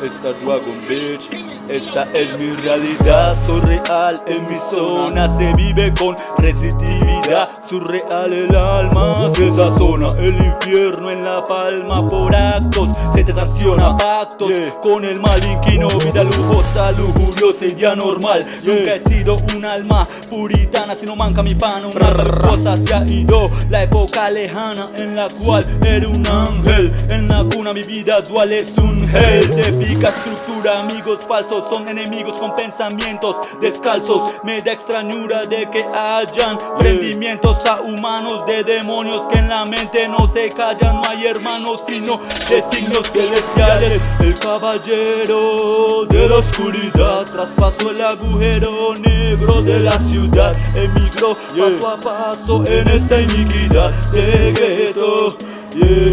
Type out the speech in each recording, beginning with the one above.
Esta Dragon Bitch, esta es mi realidad. Soy real en mi zona, se vive con resistividad. Surreal el alma, se sazona el infierno en la palma por actos. Se te sanciona pactos con el mal inquino. Vida lujosa, lujuriosa y día normal. Nunca he sido un alma puritana, si no manca mi pan. Una cosa se ha ido, la época lejana en la cual era un ángel. En la cuna mi vida dual es un hell. De pica estructura, amigos falsos son enemigos con pensamientos descalzos. Me da extrañura de que hayan prendimientos a humanos de demonios que en la mente no se callan. No hay hermanos sino designios celestiales. El caballero de la oscuridad traspasó el agujero negro de la ciudad. Emigró paso a paso en esta iniquidad de gueto.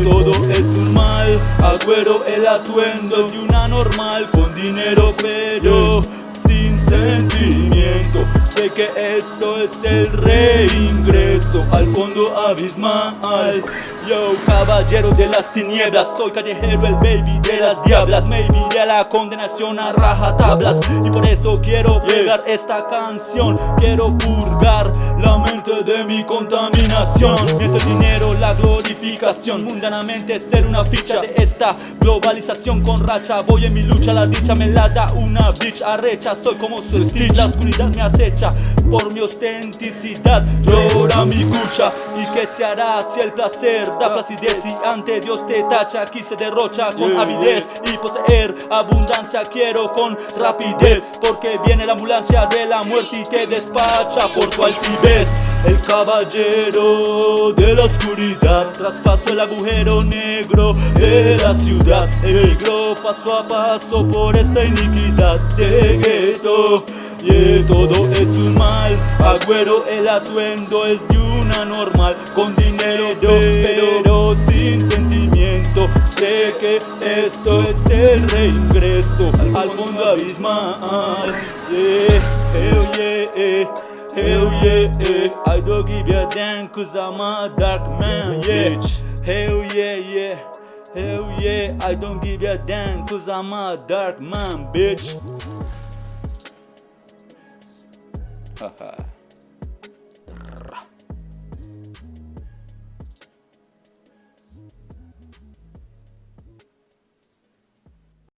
Todo es un mal, agüero el atuendo de una normal con dinero pero sin sentimiento. Sé que esto es el reingreso al fondo abismal. Yo, caballero de las tinieblas, soy callejero, el baby de las diablas. Maybe de la condenación a rajatablas, y por eso quiero pegar esta canción. Quiero purgar la mente de mi contaminación. Mientras el dinero, la glorificación, mundanamente ser una ficha de esta globalización con racha. Voy en mi lucha, la dicha me la da una bitch arrecha. Soy como su Stitch, la oscuridad me acecha por mi ostenticidad. Llora mi cucha, y qué se hará si el placer da placidez y ante Dios te tacha. Aquí se derrocha con avidez y poseer abundancia quiero con rapidez, porque viene la ambulancia de la muerte y te despacha por tu altivez. El caballero de la oscuridad traspasó el agujero negro de la ciudad. Emigró paso a paso por esta iniquidad de gueto. Todo es un mal, agüero el atuendo es de una normal con dinero pero sin sentimiento. Sé que esto es el reingreso al fondo abismal. Hell yeah. Hell yeah, I don't give a damn cause I'm a dark man, yeah. Hell yeah, hell yeah, I don't give a damn cause I'm a dark man, bitch. Haha.